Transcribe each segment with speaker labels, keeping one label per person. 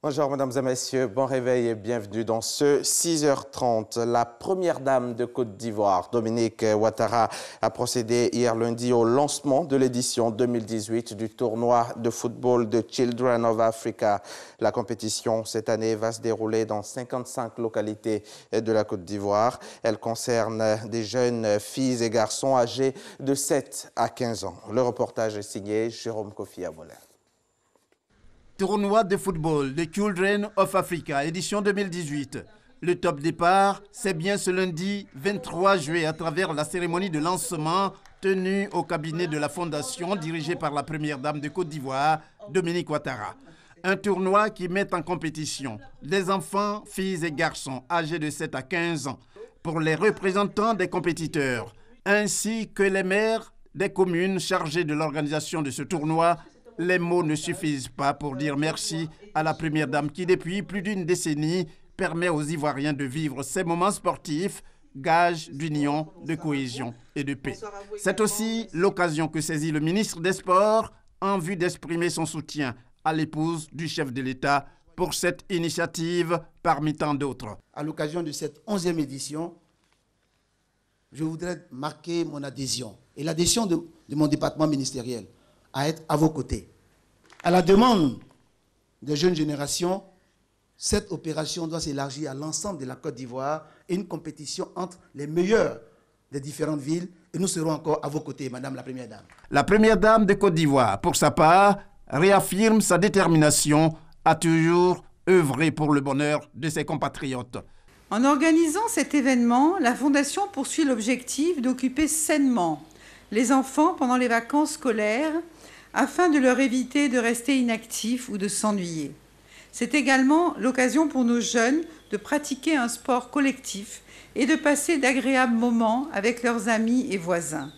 Speaker 1: Bonjour mesdames et messieurs, bon réveil et bienvenue dans ce 6h30. La première dame de Côte d'Ivoire, Dominique Ouattara, a procédé hier lundi au lancement de l'édition 2018 du tournoi de football de Children of Africa. La compétition cette année va se dérouler dans 55 localités de la Côte d'Ivoire. Elle concerne des jeunes filles et garçons âgés de 7 à 15 ans. Le reportage est signé Jérôme Kofi Abolin.
Speaker 2: Tournoi de football de Children of Africa, édition 2018. Le top départ, c'est bien ce lundi 23 juillet à travers la cérémonie de lancement tenue au cabinet de la Fondation dirigée par la première dame de Côte d'Ivoire, Dominique Ouattara. Un tournoi qui met en compétition des enfants, filles et garçons âgés de 7 à 15 ans pour les représentants des compétiteurs, ainsi que les maires des communes chargées de l'organisation de ce tournoi. Les mots ne suffisent pas pour dire merci à la première dame qui, depuis plus d'une décennie, permet aux Ivoiriens de vivre ces moments sportifs, gage d'union, de cohésion et de paix. C'est aussi l'occasion que saisit le ministre des Sports en vue d'exprimer son soutien à l'épouse du chef de l'État pour cette initiative parmi tant d'autres.
Speaker 3: À l'occasion de cette 11e édition, je voudrais marquer mon adhésion et l'adhésion de mon département ministériel à être à vos côtés. À la demande des jeunes générations, cette opération doit s'élargir à l'ensemble de la Côte d'Ivoire et une compétition entre les meilleurs des différentes villes. Et nous serons encore à vos côtés, Madame la Première Dame.
Speaker 2: La Première Dame de Côte d'Ivoire, pour sa part, réaffirme sa détermination à toujours œuvrer pour le bonheur de ses compatriotes.
Speaker 4: En organisant cet événement, la Fondation poursuit l'objectif d'occuper sainement les enfants pendant les vacances scolaires afin de leur éviter de rester inactifs ou de s'ennuyer. C'est également l'occasion pour nos jeunes de pratiquer un sport collectif et de passer d'agréables moments avec leurs amis et voisins.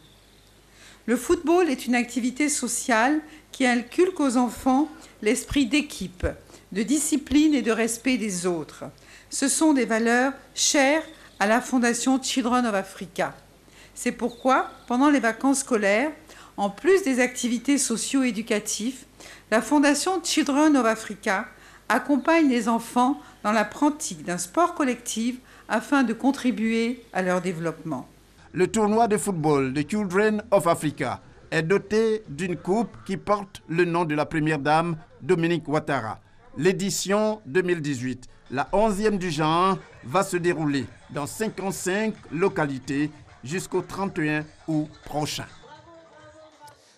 Speaker 4: Le football est une activité sociale qui inculque aux enfants l'esprit d'équipe, de discipline et de respect des autres. Ce sont des valeurs chères à la Fondation Children of Africa. C'est pourquoi, pendant les vacances scolaires, en plus des activités socio-éducatives, la Fondation Children of Africa accompagne les enfants dans la pratique d'un sport collectif afin de contribuer à leur développement.
Speaker 2: Le tournoi de football de Children of Africa est doté d'une coupe qui porte le nom de la première dame Dominique Ouattara. L'édition 2018, la 11e du genre, va se dérouler dans 55 localités jusqu'au 31 août prochain.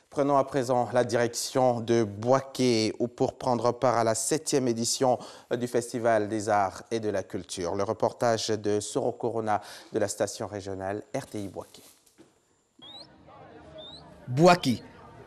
Speaker 1: Prenons à présent la direction de Bouaké pour prendre part à la 7e édition du Festival des Arts et de la Culture. Le reportage de Soro Corona de la station régionale RTI Bouaké.
Speaker 5: Bouaké,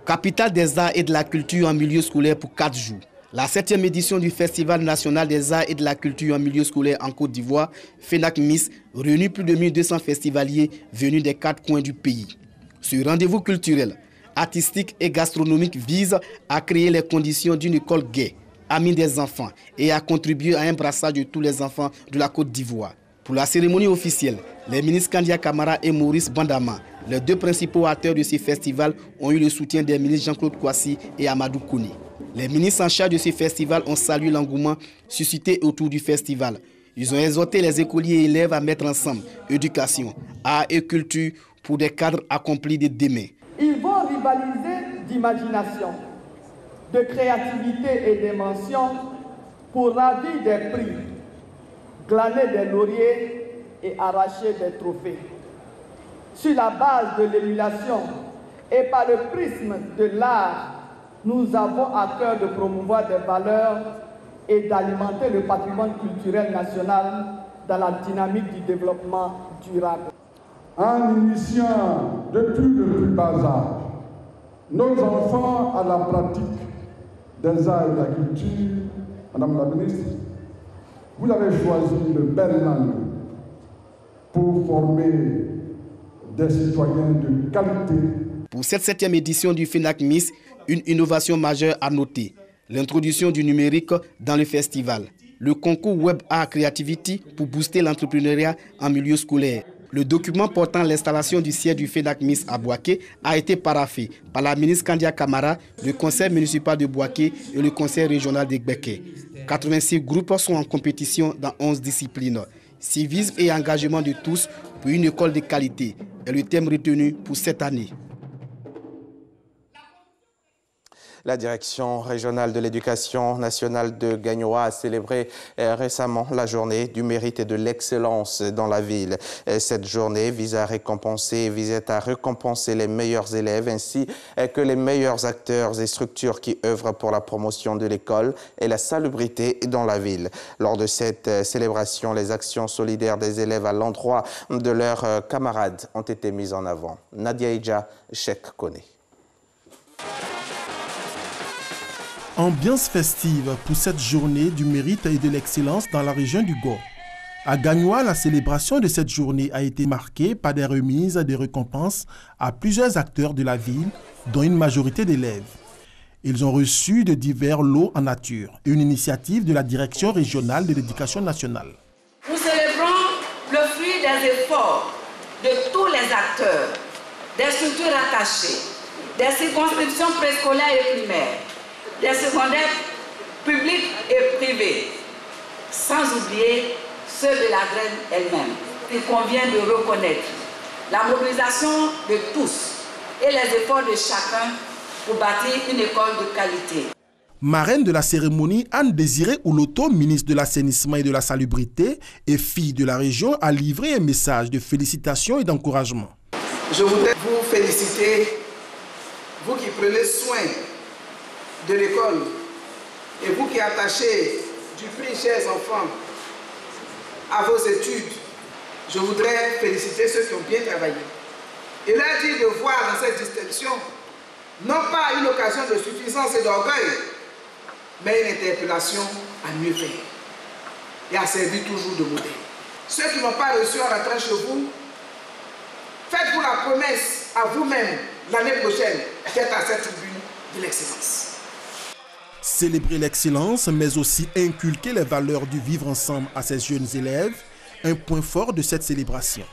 Speaker 5: capitale des arts et de la culture en milieu scolaire pour 4 jours. La 7e édition du Festival national des arts et de la culture en milieu scolaire en Côte d'Ivoire, FENAC-MIS, réunit plus de 1200 festivaliers venus des 4 coins du pays. Ce rendez-vous culturel, artistique et gastronomique vise à créer les conditions d'une école gaie, amie des enfants, et à contribuer à un brassage de tous les enfants de la Côte d'Ivoire. Pour la cérémonie officielle, les ministres Kandia Kamara et Maurice Bandama, les 2 principaux acteurs de ce festival, ont eu le soutien des ministres Jean-Claude Kouassi et Amadou Kouni. Les ministres en charge de ce festival ont salué l'engouement suscité autour du festival. Ils ont exhorté les écoliers et élèves à mettre ensemble éducation, art et culture pour des cadres accomplis de demain.
Speaker 6: Ils vont rivaliser d'imagination, de créativité et d'émotion pour ravir des prix, glaner des lauriers et arracher des trophées. Sur la base de l'émulation et par le prisme de l'art, nous avons à cœur de promouvoir des valeurs et d'alimenter le patrimoine culturel national dans la dynamique du développement durable.
Speaker 7: En initiant depuis le plus bas âge nos enfants à la pratique des arts et de la culture, Madame la ministre, vous avez choisi une belle langue pour former des citoyens de qualité.
Speaker 5: Pour cette 7e édition du FENAC-MIS, une innovation majeure à noter, l'introduction du numérique dans le festival, le concours Web Art Creativity pour booster l'entrepreneuriat en milieu scolaire, Le document portant l'installation du siège du FENAC-MIS à Bouaké a été paraphé par la ministre Kandia Camara, le conseil municipal de Bouaké et le conseil régional de Gbeke. 86 groupes sont en compétition dans 11 disciplines. Civisme et engagement de tous pour une école de qualité est le thème retenu pour cette année.
Speaker 1: La direction régionale de l'éducation nationale de Gagnoa a célébré récemment la journée du mérite et de l'excellence dans la ville. Cette journée visait à récompenser les meilleurs élèves ainsi que les meilleurs acteurs et structures qui œuvrent pour la promotion de l'école et la salubrité dans la ville. Lors de cette célébration, les actions solidaires des élèves à l'endroit de leurs camarades ont été mises en avant. Nadia Idja, Cheikh Kone.
Speaker 8: Ambiance festive pour cette journée du mérite et de l'excellence dans la région du Gor. À Gagnoa, la célébration de cette journée a été marquée par des remises de récompenses à plusieurs acteurs de la ville, dont une majorité d'élèves. Ils ont reçu de divers lots en nature, une initiative de la direction régionale de l'éducation nationale.
Speaker 9: Nous célébrons le fruit des efforts de tous les acteurs, des structures attachées, des circonscriptions préscolaires et primaires, des secondaires publics et privés, sans oublier ceux de la graine elle-même. Il convient de reconnaître la mobilisation de tous et les efforts de chacun pour bâtir une école de qualité.
Speaker 8: Marraine de la cérémonie, Anne-Désirée Ouloto, ministre de l'Assainissement et de la Salubrité et fille de la région, a livré un message de félicitations et d'encouragement.
Speaker 10: Je voudrais vous féliciter, vous qui prenez soin de l'école et vous qui attachez du prix, chers enfants, à vos études. Je voudrais féliciter ceux qui ont bien travaillé et leur dire de voir dans cette distinction non pas une occasion de suffisance et d'orgueil, mais une interpellation à mieux faire et à servir toujours de modèle. Ceux qui n'ont pas reçu en rentrant chez vous, faites-vous la promesse à vous-même l'année prochaine d'être à cette tribune de l'excellence.
Speaker 8: Célébrer l'excellence, mais aussi inculquer les valeurs du vivre ensemble à ces jeunes élèves, un point fort de cette célébration.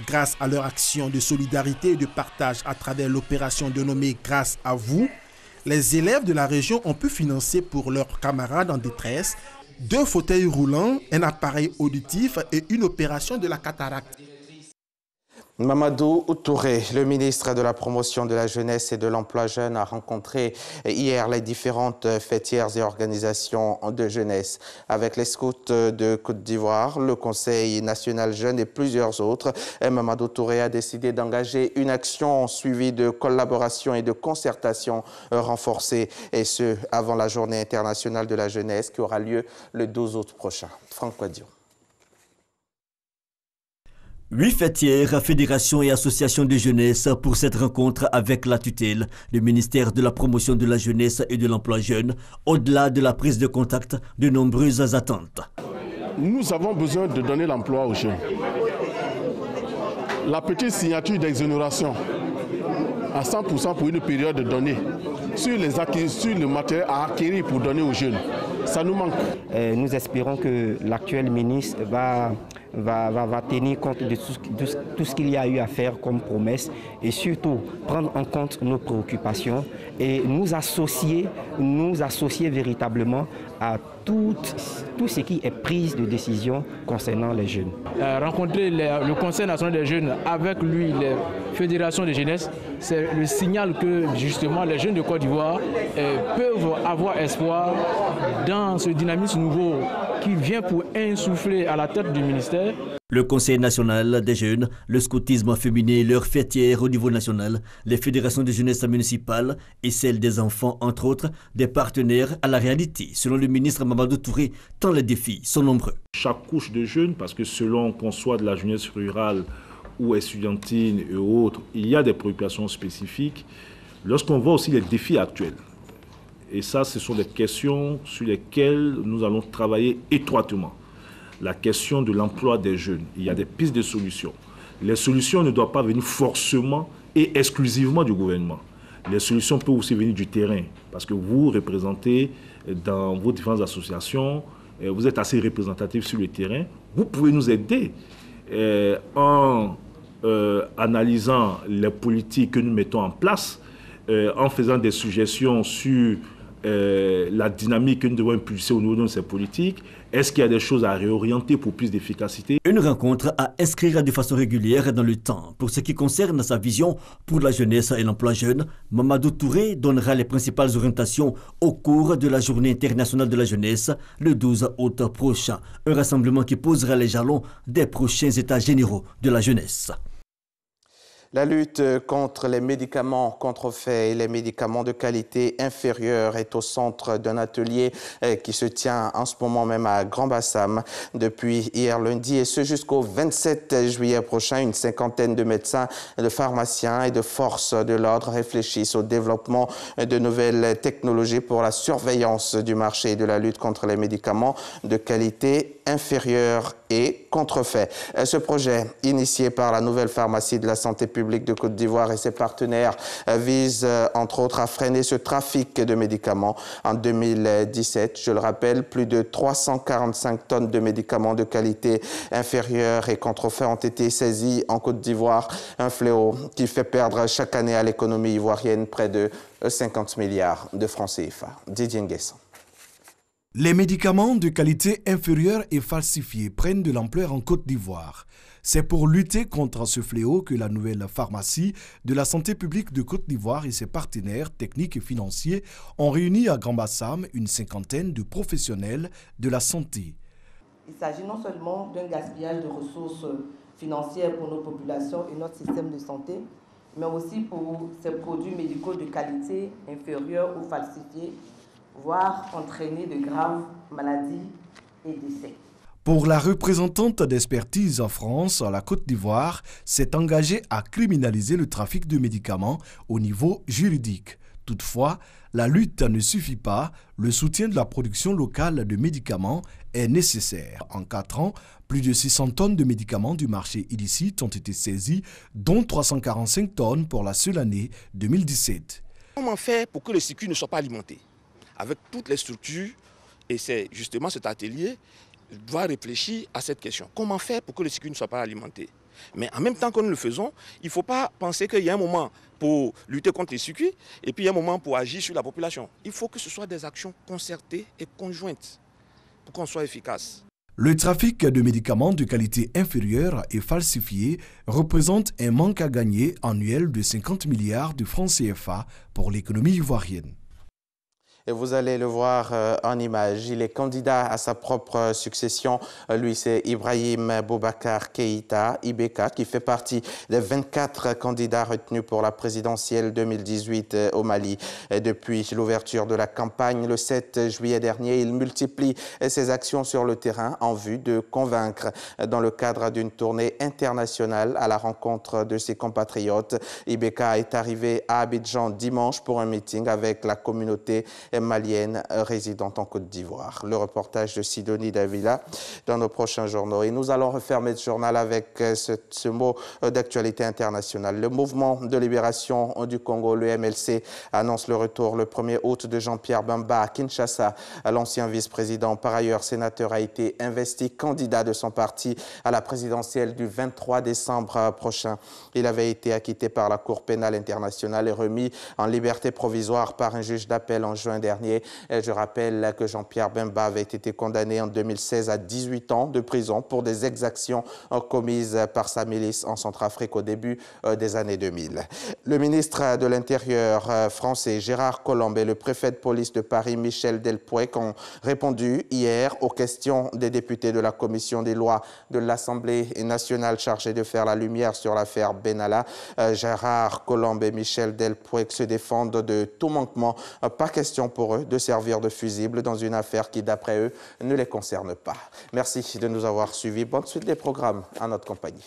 Speaker 8: Grâce à leur action de solidarité et de partage à travers l'opération dénommée « Grâce à vous », les élèves de la région ont pu financer pour leurs camarades en détresse 2 fauteuils roulants, un appareil auditif et une opération de la cataracte.
Speaker 1: Mamadou Touré, le ministre de la Promotion de la Jeunesse et de l'Emploi Jeune, a rencontré hier les différentes fêtières et organisations de jeunesse. Avec les scouts de Côte d'Ivoire, le Conseil national jeune et plusieurs autres, Mamadou Touré a décidé d'engager une action suivie de collaboration et de concertation renforcée, et ce, avant la Journée internationale de la jeunesse qui aura lieu le 12 août prochain. Franck Quadion.
Speaker 11: 8 fêtières, fédérations et associations de jeunesse pour cette rencontre avec la tutelle, le ministère de la Promotion de la Jeunesse et de l'Emploi Jeune, au-delà de la prise de contact, de nombreuses attentes.
Speaker 12: Nous avons besoin de donner l'emploi aux jeunes. La petite signature d'exonération à 100% pour une période donnée sur le matériel à acquérir pour donner aux jeunes, ça nous manque.
Speaker 13: Nous espérons que l'actuel ministre va tenir compte de tout ce qu'il y a eu à faire comme promesse et surtout prendre en compte nos préoccupations et nous associer véritablement à tout ce qui est prise de décision concernant les jeunes.
Speaker 14: Rencontrer le Conseil national des jeunes, avec lui les fédérations de jeunesse, c'est le signal que justement les jeunes de Côte d'Ivoire peuvent avoir espoir dans ce dynamisme nouveau qui vient pour insuffler à la tête du ministère.
Speaker 11: Le Conseil national des jeunes, le scoutisme féminin, leurs fêtières au niveau national, les fédérations de jeunesse municipales et celles des enfants, entre autres, des partenaires à la réalité. Selon le ministre Mamadou Touré, tant les défis sont nombreux.
Speaker 15: Chaque couche de jeunes, parce que selon qu'on soit de la jeunesse rurale ou estudiantine et autres, il y a des préoccupations spécifiques. Lorsqu'on voit aussi les défis actuels, et ça, ce sont des questions sur lesquelles nous allons travailler étroitement. La question de l'emploi des jeunes. Il y a des pistes de solutions. Les solutions ne doivent pas venir forcément et exclusivement du gouvernement. Les solutions peuvent aussi venir du terrain, parce que vous représentez dans vos différentes associations, vous êtes assez représentatifs sur le terrain. Vous pouvez nous aider en analysant les politiques que nous mettons en place, en faisant des suggestions sur la dynamique que nous devons impulser au niveau de ces politiques. Est-ce qu'il y a des choses à réorienter pour plus d'efficacité?
Speaker 11: Une rencontre à inscrire de façon régulière dans le temps. Pour ce qui concerne sa vision pour la jeunesse et l'emploi jeune, Mamadou Touré donnera les principales orientations au cours de la Journée internationale de la jeunesse le 12 août prochain. Un rassemblement qui posera les jalons des prochains états généraux de la jeunesse.
Speaker 1: La lutte contre les médicaments contrefaits et les médicaments de qualité inférieure est au centre d'un atelier qui se tient en ce moment même à Grand-Bassam depuis hier lundi et ce jusqu'au 27 juillet prochain. Une cinquantaine de médecins, de pharmaciens et de forces de l'ordre réfléchissent au développement de nouvelles technologies pour la surveillance du marché et de la lutte contre les médicaments de qualité inférieure et contrefaits. Ce projet, initié par la nouvelle pharmacie de la santé publique de Côte d'Ivoire et ses partenaires, vise entre autres à freiner ce trafic de médicaments. En 2017, je le rappelle, plus de 345 tonnes de médicaments de qualité inférieure et contrefaits ont été saisis en Côte d'Ivoire, un fléau qui fait perdre chaque année à l'économie ivoirienne près de 50 milliards de francs CFA. Didier Nguessan.
Speaker 16: Les médicaments de qualité inférieure et falsifiés prennent de l'ampleur en Côte d'Ivoire. C'est pour lutter contre ce fléau que la nouvelle pharmacie de la santé publique de Côte d'Ivoire et ses partenaires techniques et financiers ont réuni à Grand-Bassam une cinquantaine de professionnels de la santé.
Speaker 17: Il s'agit non seulement d'un gaspillage de ressources financières pour nos populations et notre système de santé, mais aussi pour ces produits médicaux de qualité inférieure ou falsifiés, voire entraîner de graves maladies et décès.
Speaker 16: Pour la représentante d'expertise en France, la Côte d'Ivoire s'est engagée à criminaliser le trafic de médicaments au niveau juridique. Toutefois, la lutte ne suffit pas. Le soutien de la production locale de médicaments est nécessaire. En 4 ans, plus de 600 tonnes de médicaments du marché illicite ont été saisies, dont 345 tonnes pour la seule année 2017.
Speaker 18: Comment faire pour que le circuit ne soit pas alimenté? Avec toutes les structures, et c'est justement cet atelier doit réfléchir à cette question. Comment faire pour que le circuit ne soit pas alimenté? Mais en même temps que nous le faisons, il ne faut pas penser qu'il y a un moment pour lutter contre les circuits et puis il y a un moment pour agir sur la population. Il faut que ce soit des actions concertées et conjointes pour qu'on soit efficace.
Speaker 16: Le trafic de médicaments de qualité inférieure et falsifiés représente un manque à gagner annuel de 50 milliards de francs CFA pour l'économie ivoirienne.
Speaker 1: Et vous allez le voir en image. Il est candidat à sa propre succession. Lui, c'est Ibrahim Boubacar Keïta, IBK, qui fait partie des 24 candidats retenus pour la présidentielle 2018 au Mali. Et depuis l'ouverture de la campagne le 7 juillet dernier, il multiplie ses actions sur le terrain en vue de convaincre. Dans le cadre d'une tournée internationale à la rencontre de ses compatriotes, IBK est arrivé à Abidjan dimanche pour un meeting avec la communauté malienne résidente en Côte d'Ivoire. Le reportage de Sidonie Davila dans nos prochains journaux. Et nous allons refermer ce journal avec ce mot d'actualité internationale. Le mouvement de libération du Congo, le MLC, annonce le retour le 1er août de Jean-Pierre Bemba à Kinshasa. L'ancien vice-président, par ailleurs sénateur, a été investi candidat de son parti à la présidentielle du 23 décembre prochain. Il avait été acquitté par la Cour pénale internationale et remis en liberté provisoire par un juge d'appel en juin dernier. Et je rappelle que Jean-Pierre Bemba avait été condamné en 2016 à 18 ans de prison pour des exactions commises par sa milice en Centrafrique au début des années 2000. Le ministre de l'Intérieur français Gérard Collomb et le préfet de police de Paris Michel Delpouec ont répondu hier aux questions des députés de la commission des lois de l'Assemblée nationale chargée de faire la lumière sur l'affaire Benalla. Gérard Collomb et Michel Delpouec se défendent de tout manquement. Pas question pour eux de servir de fusible dans une affaire qui, d'après eux, ne les concerne pas. Merci de nous avoir suivis. Bonne suite des programmes à notre compagnie.